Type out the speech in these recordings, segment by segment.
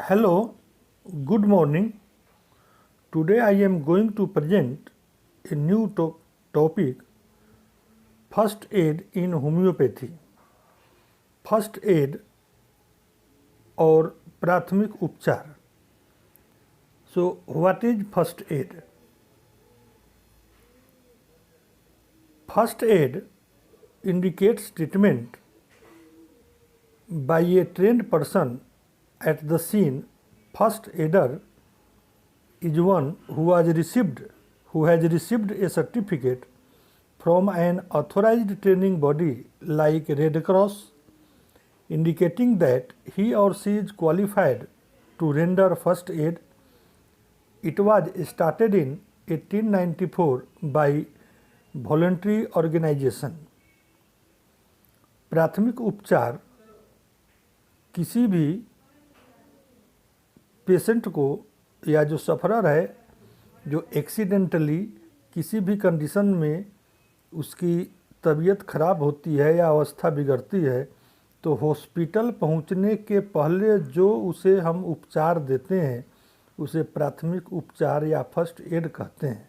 Hello, good morning. Today I am going to present a new topic, first aid in homeopathy. First aid और प्राथमिक उपचार. So what is first aid? First aid indicates treatment by a trained person at the scene. First aider is one who has received a certificate from an authorized training body like Red Cross, indicating that he or she is qualified to render first aid. It was started in 1894 by voluntary organization. प्राथमिक उपचार किसी भी patient को या जो सफ़रर है, जो accidentally किसी भी कंडीशन में उसकी तबीयत ख़राब होती है या अवस्था बिगड़ती है, तो हॉस्पिटल पहुंचने के पहले जो उसे हम उपचार देते हैं उसे प्राथमिक उपचार या फर्स्ट एड कहते हैं.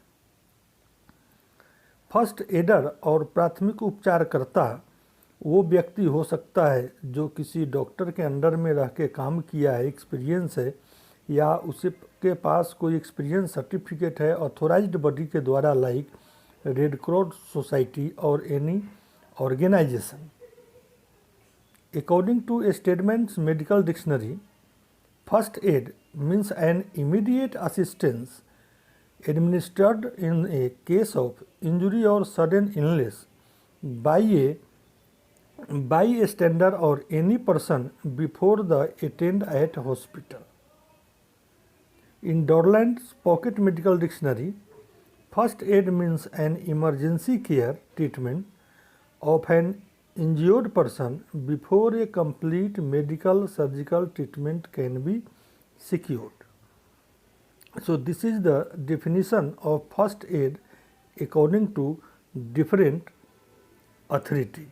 फर्स्ट एडर और प्राथमिक उपचारकर्ता वो व्यक्ति हो सकता है जो किसी डॉक्टर के अंडर में रह के काम किया है, एक्सपीरियंस है, या उसे के पास कोई एक्सपीरियंस सर्टिफिकेट है ऑथोराइज्ड बॉडी के द्वारा लाइक रेड क्रॉस सोसाइटी और any organisation. According to Stedman's Medical Dictionary, first aid means an immediate assistance administered in a case of injury or sudden illness by a bystander or any person before the attend at hospital. In Dorland's Pocket Medical Dictionary, first aid means an emergency care treatment of an injured person before a complete medical surgical treatment can be secured. So this is the definition of first aid according to different authority.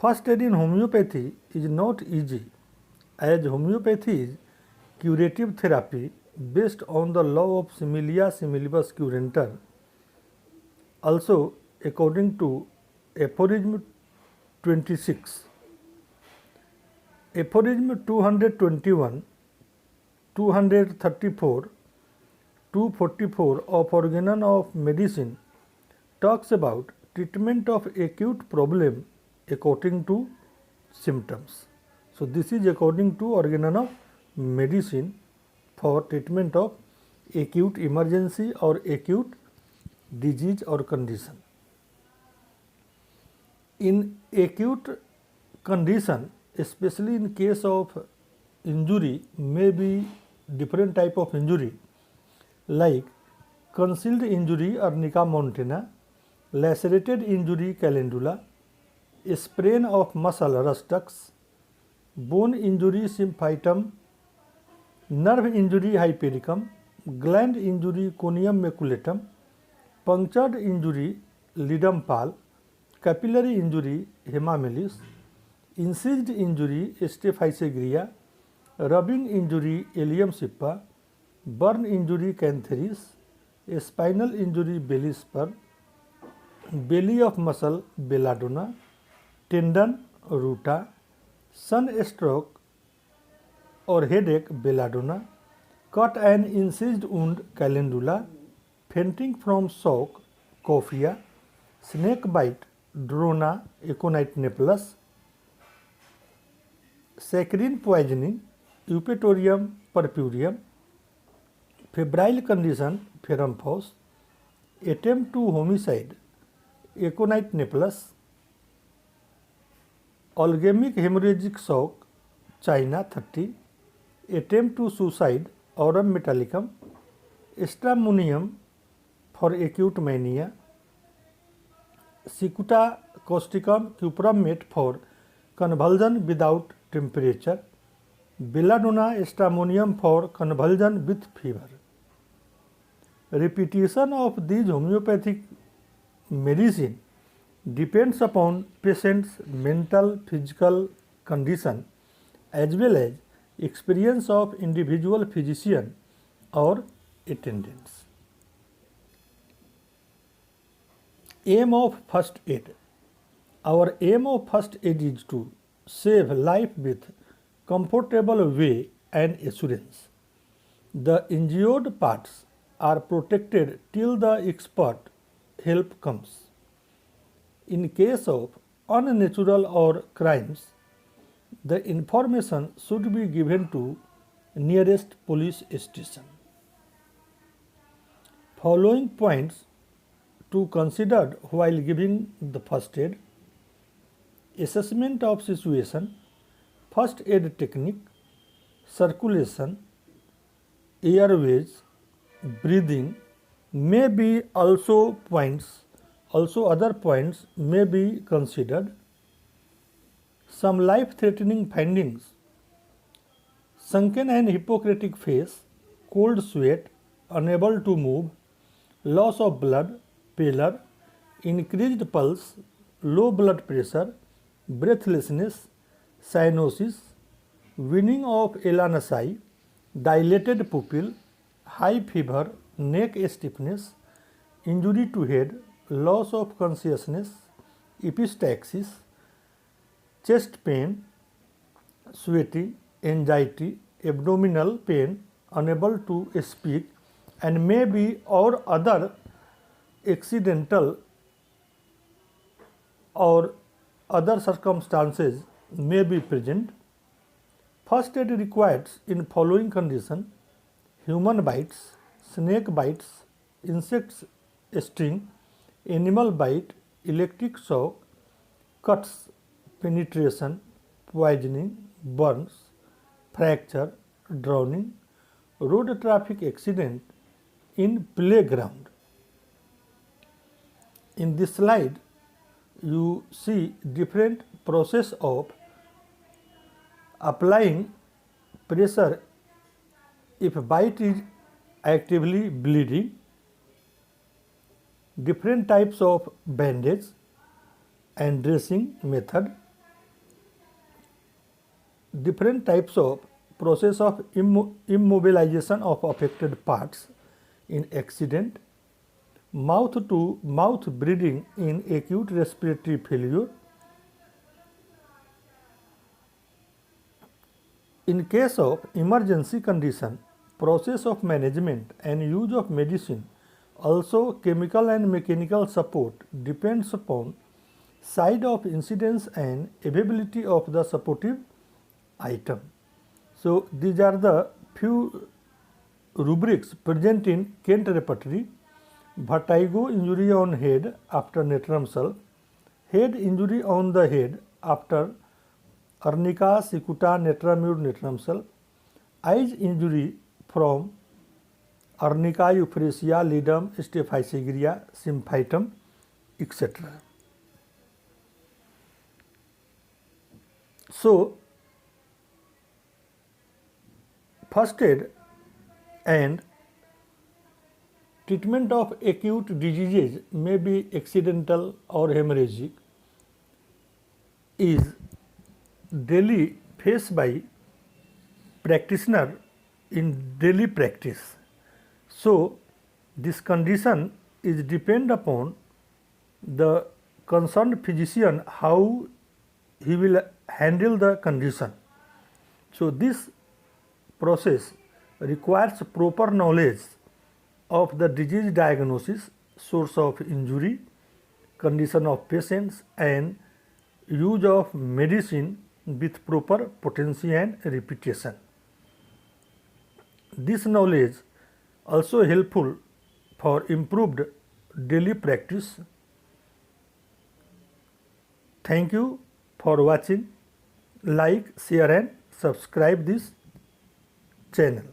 First aid in homeopathy is not easy, as homeopathy is curative therapy based on the law of similia similibus curantur. Also, according to aphorism 26, aphorism 221, 234, 244 of Organon of Medicine talks about treatment of acute problem according to symptoms. So this is according to Organon of Medicine for treatment of acute emergency or acute disease or condition. In acute condition, especially in case of injury, may be different type of injury like concealed injury arnica montana, lacerated injury calendula, sprain of muscle rustux, bone injury symphytum, nerve injury hypericum, gland injury conium maculatum, punctured injury lidum pal, capillary injury hemamelis, incised injury stephysagria, rubbing injury ilium sippa, burn injury cantheris, spinal injury belly spur, belly of muscle belladonna, tendon ruta, sunstroke or headache belladonna, cut and incised wound calendula, fainting from shock cophia, snake bite drona aconite napellus, saccharine poisoning eupatorium purpureum, febrile condition ferrum phos, attempt to homicide aconite napellus, algemic hemorrhagic shock China 30, attempt to suicide aurum metallicum, stramonium for acute mania, cicuta causticum cuprum mate for convulsion without temperature, belladonna stramonium for convulsion with fever. Repetition of these homeopathic medicine depends upon patient's mental, physical condition as well as experience of individual physician or attendants. Aim of first aid. Our aim of first aid is to save life with comfortable way and assurance. The injured parts are protected till the expert help comes. In case of unnatural or crimes, the information should be given to nearest police station. Following points to consider while giving the first aid: assessment of situation, first aid technique, circulation, airways, breathing may be also other points may be considered. Some life-threatening findings: sunken and hypocritic face, cold sweat, unable to move, loss of blood, pallor, increased pulse, low blood pressure, breathlessness, cyanosis, winning of L-ANSI, dilated pupil, high fever, neck stiffness, injury to head, loss of consciousness, epistaxis, chest pain, sweaty, anxiety, abdominal pain, unable to speak, and may be or other accidental or other circumstances may be present. First aid requires in following condition: human bites, snake bites, insects sting, animal bite, electric shock, cuts, penetration, poisoning, burns, fracture, drowning, road traffic accident, in playground. In this slide, you see different process of applying pressure if bite is actively bleeding, different types of bandage and dressing method, different types of process of immobilization of affected parts in accident, mouth to mouth breathing in acute respiratory failure. In case of emergency condition, process of management and use of medicine, also chemical and mechanical support depends upon side of incidence and availability of the supportive item. So these are the few rubrics present in Kent repertory: vertigo injury on head after natrum sulf, head injury on the head after arnica, cicuta, netramure, natrum sulf, eyes injury from arnica, euphrasia, ledum, stephysagria, symphytum, etc. So, first aid and treatment of acute diseases may be accidental or hemorrhagic is daily faced by practitioner in daily practice. So, this condition is depend upon the concerned physician how he will handle the condition. So, this process requires proper knowledge of the disease diagnosis, source of injury, condition of patients, and use of medicine with proper potency and repetition. This knowledge also helpful for improved daily practice. Thank you for watching. Like, share and subscribe this channel.